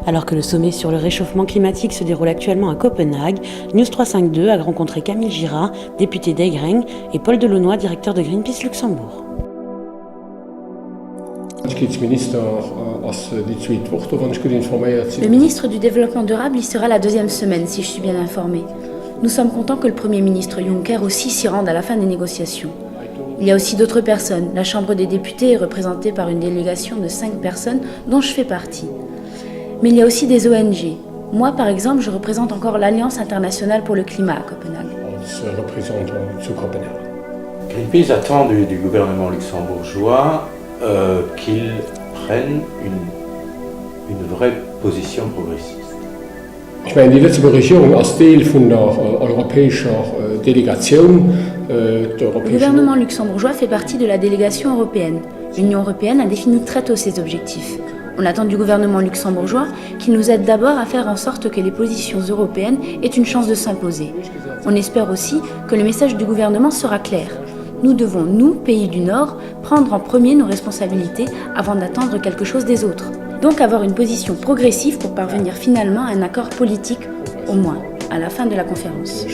Alors que le sommet sur le réchauffement climatique se déroule actuellement à Copenhague, News 352 a rencontré Camille Girard, député d'Eigreng, et Paul Delaunoy, directeur de Greenpeace Luxembourg. Le ministre du Développement durable y sera la deuxième semaine, si je suis bien informée. Nous sommes contents que le Premier ministre Juncker aussi s'y rende à la fin des négociations. Il y a aussi d'autres personnes. La Chambre des députés est représentée par une délégation de 5 personnes dont je fais partie. Mais il y a aussi des ONG. Moi, par exemple, je représente encore l'Alliance internationale pour le climat à Copenhague. Greenpeace attend du gouvernement luxembourgeois qu'il prenne une vraie position progressiste. Ich meine, die letzte Regierung als Teil von der europäischen Delegation Le gouvernement luxembourgeois fait partie de la délégation européenne. L'Union européenne a défini très tôt ses objectifs. On attend du gouvernement luxembourgeois qu'il nous aide d'abord à faire en sorte que les positions européennes aient une chance de s'imposer. On espère aussi que le message du gouvernement sera clair. Nous devons, nous, pays du Nord, prendre en premier nos responsabilités avant d'attendre quelque chose des autres. Donc avoir une position progressive pour parvenir finalement à un accord politique, au moins, à la fin de la conférence.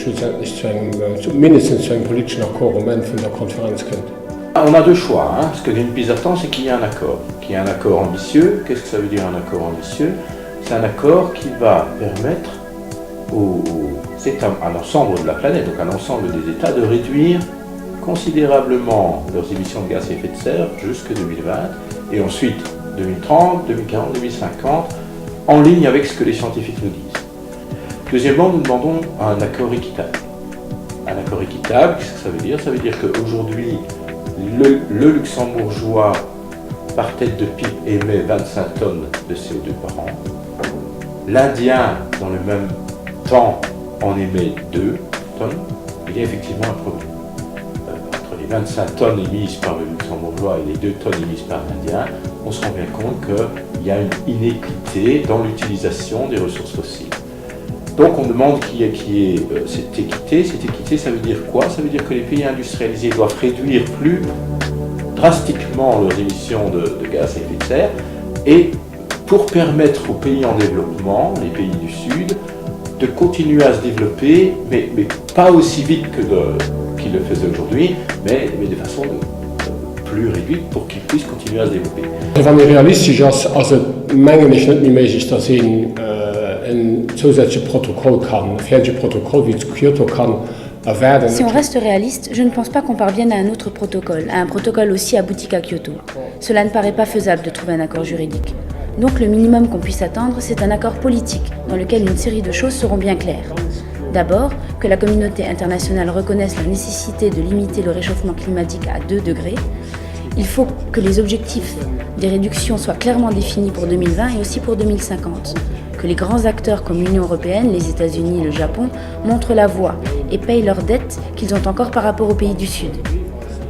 On a deux choix. Ce que Greenpeace attend, c'est qu'il y ait un accord. Qu'il y ait un accord ambitieux. Qu'est-ce que ça veut dire un accord ambitieux? C'est un accord qui va permettre à l'ensemble de la planète, donc à l'ensemble des États, de réduire considérablement leurs émissions de gaz à effet de serre jusqu'en 2020 et ensuite 2030, 2040, 2050, en ligne avec ce que les scientifiques nous disent. Deuxièmement, nous demandons un accord équitable. Un accord équitable, qu'est-ce que ça veut dire? Ça veut dire qu'aujourd'hui, le luxembourgeois, par tête de pipe, émet 25 tonnes de CO2 par an. L'Indien, dans le même temps, en émet 2 tonnes. Il y a effectivement un problème. Entre les 25 tonnes émises par le luxembourgeois et les 2 tonnes émises par l'Indien, on se rend bien compte qu'il y a une inéquité dans l'utilisation des ressources fossiles. Donc on demande qu'il y ait cette équité. Cette équité, ça veut dire quoi? Ça veut dire que les pays industrialisés doivent réduire plus drastiquement leurs émissions de gaz à effet de serre et pour permettre aux pays en développement, les pays du Sud, de continuer à se développer, mais pas aussi vite qu'ils le faisaient aujourd'hui, mais de façon plus réduite pour qu'ils puissent continuer à se développer. Van die realistisch als het mengen is niet meer meest dat zien een zusätzliches Protokoll kann, ein Protokoll wie Kyoto kann erwerben. Si on reste réaliste, je ne pense pas qu'on parvienne à un autre protocole, à un protocole aussi abouti qu'à Kyoto. Cela ne paraît pas faisable de trouver un accord juridique. Donc le minimum qu'on puisse attendre, c'est un accord politique, dans lequel une série de choses seront bien claires. D'abord, que la communauté internationale reconnaisse la nécessité de limiter le réchauffement climatique à 2 degrés. Il faut que les objectifs des réductions soient clairement définis pour 2020 et aussi pour 2050. Que les grands acteurs comme l'Union européenne, les États-Unis et le Japon montrent la voie et payent leurs dettes qu'ils ont encore par rapport aux pays du Sud.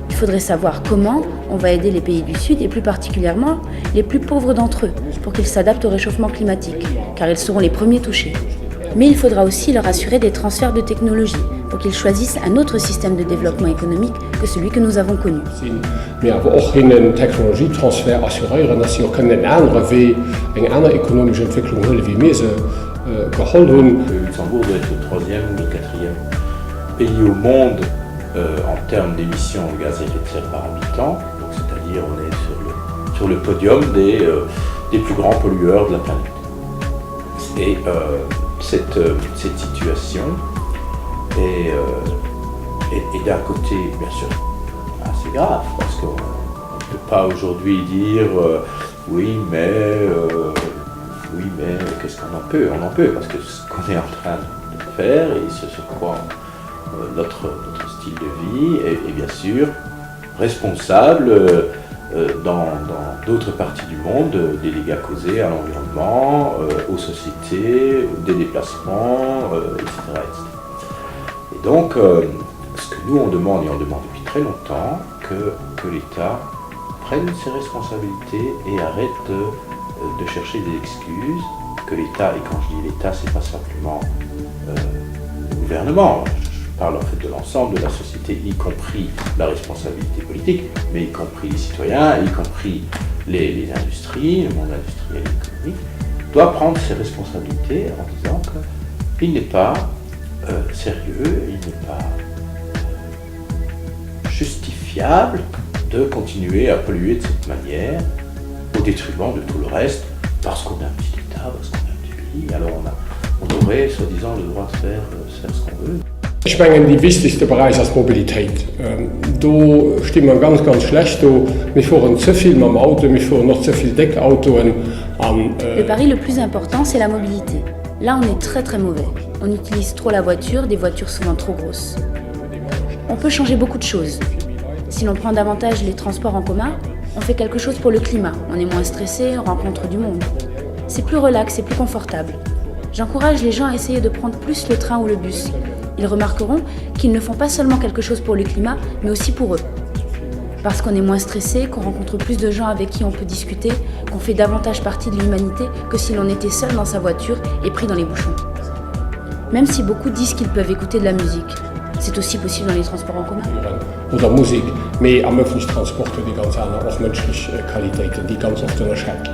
Il faudrait savoir comment on va aider les pays du Sud et plus particulièrement les plus pauvres d'entre eux pour qu'ils s'adaptent au réchauffement climatique, car ils seront les premiers touchés. Mais il faudra aussi leur assurer des transferts de technologie pour qu'ils choisissent un autre système de développement économique que celui que nous avons connu. Mais aber auch einen Technologietransfer assurer, dass sie auch einen anderen Weg, eine andere ökonomische Entwicklung wollen, wie wir sie geholt haben. Le Luxembourg doit être le 3e ou le 4e pays au monde en termes d'émissions de gaz à effet de serre par habitant. Donc, c'est-à-dire on est sur le podium des plus grands pollueurs de la planète. Et cette situation est d'un côté, bien sûr, assez grave, parce qu'on ne peut pas aujourd'hui dire oui, mais qu'est-ce qu'on en peut? On en peut, parce que ce qu'on est en train de faire et ce sur quoi notre style de vie est bien sûr responsable dans d'autres parties du monde des dégâts causés à l'environnement, aux sociétés, des déplacements, etc. Et donc, ce que nous on demande, et on demande depuis très longtemps, que l'État prenne ses responsabilités et arrête de chercher des excuses, que l'État, et quand je dis l'État, c'est pas simplement le gouvernement, je parle en fait de l'ensemble de la société, y compris la responsabilité politique, mais y compris les citoyens, y compris les industries, le monde industriel et économique, doit prendre ses responsabilités en disant qu'il n'est pas sérieux, il n'est pas justifiable de continuer à polluer de cette manière au détriment de tout le reste, parce qu'on a un petit État, parce qu'on a un petit pays, alors on aurait soi-disant le droit de faire ce qu'on veut. Ich meine, die wichtigste Bereich ist Mobilität. Da steht man ganz, ganz schlecht. Wir fahren zu viel mit dem Auto, wir fahren noch zu viel Deckauto. Le pari le plus important, c'est la mobilité. Là, on est très très mauvais. On utilise trop la voiture, des voitures souvent trop grosses. On peut changer beaucoup de choses. Si l'on prend davantage les transports en commun, on fait quelque chose pour le climat. On est moins stressé, on rencontre du monde. C'est plus relax, c'est plus confortable. J'encourage les gens à essayer de prendre plus le train ou le bus. Ils remarqueront qu'ils ne font pas seulement quelque chose pour le climat, mais aussi pour eux. Parce qu'on est moins stressé, qu'on rencontre plus de gens avec qui on peut discuter, qu'on fait davantage partie de l'humanité que si l'on était seul dans sa voiture et pris dans les bouchons. Même si beaucoup disent qu'ils peuvent écouter de la musique, c'est aussi possible dans les transports en commun. Oder Musik, mais am öffentlichen Transport die ganz andere, auch menschliche Qualitäten, die ganz oft unterschätzt.